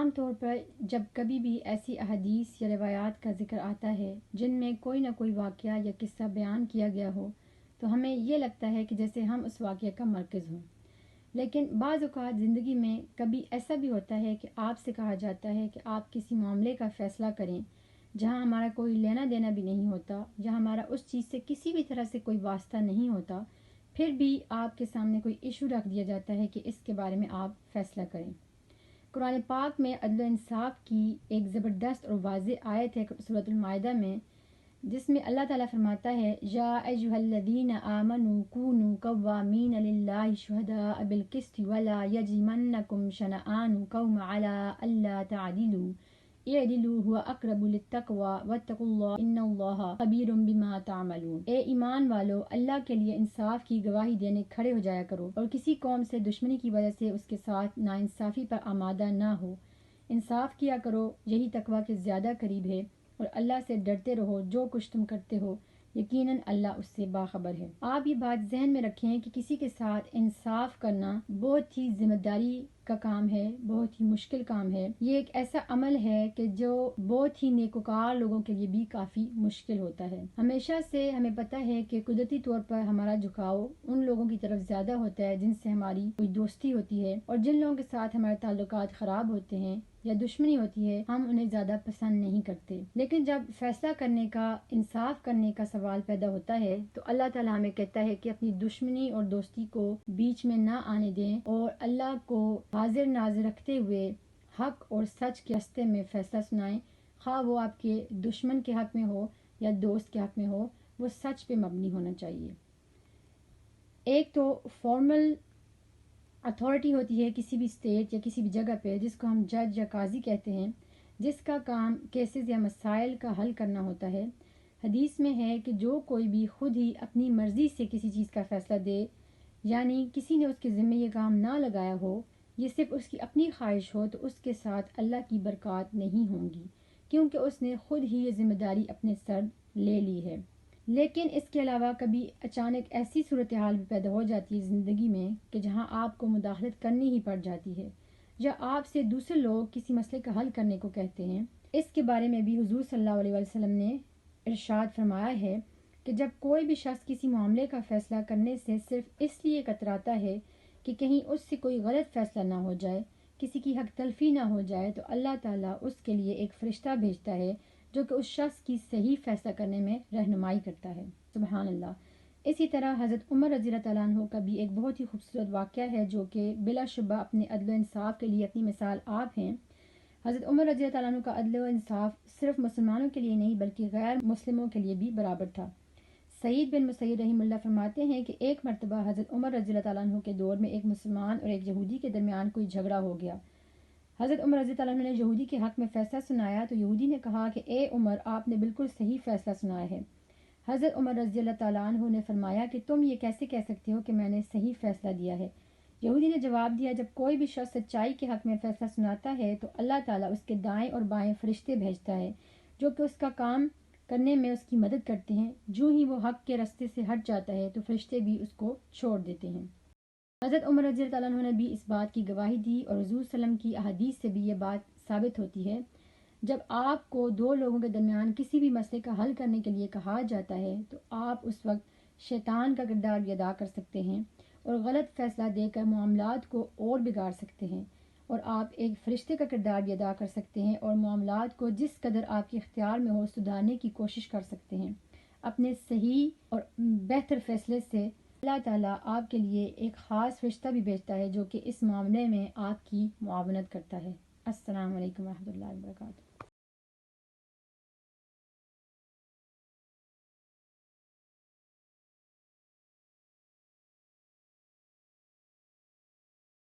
عام طور پر جب کبھی بھی ایسی احادیث یا روایات کا ذکر آتا ہے جن میں کوئی نہ کوئی واقعہ یا قصہ بیان کیا گیا ہو تو ہمیں یہ لگتا ہے کہ جیسے ہم اس واقعے کا مرکز ہوں، لیکن بعض اوقات زندگی میں کبھی ایسا بھی ہوتا ہے کہ آپ سے کہا جاتا ہے کہ آپ کسی معاملے کا فیصلہ کریں جہاں ہمارا کوئی لینا دینا بھی نہیں ہوتا، جہاں ہمارا اس چیز سے کسی بھی طرح سے کوئی واسطہ نہیں ہوتا، پھر بھی آپ کے سامنے کوئی ایشو رکھ دیا جاتا ہے کہ اس کے بارے میں آپ فیصلہ کریں۔ قرآن پاک میں عدل و انصاف کی ایک زبردست اور واضح آیت ہے سورۃ المائدہ میں، جس میں اللہ تعالیٰ فرماتا ہے یا ایھا الذین آمنوا کونوا قوامین للہ شہداء بالقسط ولا یجرمنکم شنآن قوم علی الا تعدلوا اعدلوا هو اقرب للتقوی واتقوا اللہ ان اللہ خبیر بما تعملون۔ اے ایمان والو، اللہ کے لیے انصاف کی گواہی دینے کھڑے ہو جایا کرو اور کسی قوم سے دشمنی کی وجہ سے اس کے ساتھ ناانصافی پر آمادہ نہ ہو، انصاف کیا کرو، یہی تقوی کے زیادہ قریب ہے، اور اللہ سے ڈرتے رہو، جو کچھ تم کرتے ہو یقیناً اللہ اس سے باخبر ہے۔ آپ یہ بات ذہن میں رکھیں کہ کسی کے ساتھ انصاف کرنا بہت ہی ذمہ داری کا کام ہے، بہت ہی مشکل کام ہے۔ یہ ایک ایسا عمل ہے کہ جو بہت ہی نیکوکار لوگوں کے لیے بھی کافی مشکل ہوتا ہے۔ ہمیشہ سے ہمیں پتہ ہے کہ قدرتی طور پر ہمارا جھکاؤ ان لوگوں کی طرف زیادہ ہوتا ہے جن سے ہماری کوئی دوستی ہوتی ہے، اور جن لوگوں کے ساتھ ہمارے تعلقات خراب ہوتے ہیں یا دشمنی ہوتی ہے ہم انہیں زیادہ پسند نہیں کرتے۔ لیکن جب فیصلہ کرنے کا، انصاف کرنے کا سوال پیدا ہوتا ہے تو اللہ تعالیٰ ہمیں کہتا ہے کہ اپنی دشمنی اور دوستی کو بیچ میں نہ آنے دیں اور اللہ کو حاضر ناظر رکھتے ہوئے حق اور سچ کے راستے میں فیصلہ سنائیں، خواہ وہ آپ کے دشمن کے حق میں ہو یا دوست کے حق میں ہو، وہ سچ پہ مبنی ہونا چاہیے۔ ایک تو فارمل اتھارٹی ہوتی ہے کسی بھی اسٹیٹ یا کسی بھی جگہ پہ، جس کو ہم جج یا قاضی کہتے ہیں، جس کا کام کیسز یا مسائل کا حل کرنا ہوتا ہے۔ حدیث میں ہے کہ جو کوئی بھی خود ہی اپنی مرضی سے کسی چیز کا فیصلہ دے، یعنی کسی نے اس کے ذمہ یہ کام نہ لگایا ہو، یہ صرف اس کی اپنی خواہش ہو، تو اس کے ساتھ اللہ کی برکات نہیں ہوں گی، کیونکہ اس نے خود ہی یہ ذمہ داری اپنے سر لے لی ہے۔ لیکن اس کے علاوہ کبھی اچانک ایسی صورتحال بھی پیدا ہو جاتی ہے زندگی میں کہ جہاں آپ کو مداخلت کرنی ہی پڑ جاتی ہے، یا آپ سے دوسرے لوگ کسی مسئلے کا حل کرنے کو کہتے ہیں۔ اس کے بارے میں بھی حضور صلی اللہ علیہ وسلم نے ارشاد فرمایا ہے کہ جب کوئی بھی شخص کسی معاملے کا فیصلہ کرنے سے صرف اس لیے کتراتا ہے کہ کہیں اس سے کوئی غلط فیصلہ نہ ہو جائے، کسی کی حق تلفی نہ ہو جائے، تو اللہ تعالیٰ اس کے لیے ایک فرشتہ بھیجتا ہے جو کہ اس شخص کی صحیح فیصلہ کرنے میں رہنمائی کرتا ہے۔ سبحان اللہ۔ اسی طرح حضرت عمر رضی اللہ تعالیٰ عنہ کا بھی ایک بہت ہی خوبصورت واقعہ ہے جو کہ بلا شبہ اپنے عدل و انصاف کے لیے اپنی مثال آپ ہیں۔ حضرت عمر رضی اللہ تعالیٰ عنہ کا عدل و انصاف صرف مسلمانوں کے لیے نہیں بلکہ غیر مسلموں کے لیے بھی برابر تھا۔ سعید بن مسیب رحمہ اللہ فرماتے ہیں کہ ایک مرتبہ حضرت عمر رضی اللہ تعالیٰ عنہ کے دور میں ایک مسلمان اور ایک یہودی کے درمیان کوئی جھگڑا ہو گیا۔ حضرت عمر رضی اللہ عنہ نے یہودی کے حق میں فیصلہ سنایا تو یہودی نے کہا کہ اے عمر، آپ نے بالکل صحیح فیصلہ سنایا ہے۔ حضرت عمر رضی اللہ تعالیٰ عنہ نے فرمایا کہ تم یہ کیسے کہہ سکتے ہو کہ میں نے صحیح فیصلہ دیا ہے؟ یہودی نے جواب دیا، جب کوئی بھی شخص سچائی کے حق میں فیصلہ سناتا ہے تو اللہ تعالیٰ اس کے دائیں اور بائیں فرشتے بھیجتا ہے جو کہ اس کا کام کرنے میں اس کی مدد کرتے ہیں۔ جو ہی وہ حق کے راستے سے ہٹ جاتا ہے تو فرشتے بھی اس کو چھوڑ دیتے ہیں۔ حضرت عمر رضی اللہ عنہ نے بھی اس بات کی گواہی دی، اور حضور صلی اللہ علیہ وسلم کی احادیث سے بھی یہ بات ثابت ہوتی ہے، جب آپ کو دو لوگوں کے درمیان کسی بھی مسئلے کا حل کرنے کے لیے کہا جاتا ہے تو آپ اس وقت شیطان کا کردار بھی ادا کر سکتے ہیں اور غلط فیصلہ دے کر معاملات کو اور بگاڑ سکتے ہیں، اور آپ ایک فرشتے کا کردار بھی ادا کر سکتے ہیں اور معاملات کو جس قدر آپ کے اختیار میں ہو سدھارنے کی کوشش کر سکتے ہیں۔ اپنے صحیح اور بہتر فیصلے سے اللہ تعالیٰ آپ کے لیے ایک خاص فرشتہ بھی بھیجتا ہے جو کہ اس معاملے میں آپ کی معاونت کرتا ہے۔ السلام علیکم ورحمۃ اللہ وبرکاتہ۔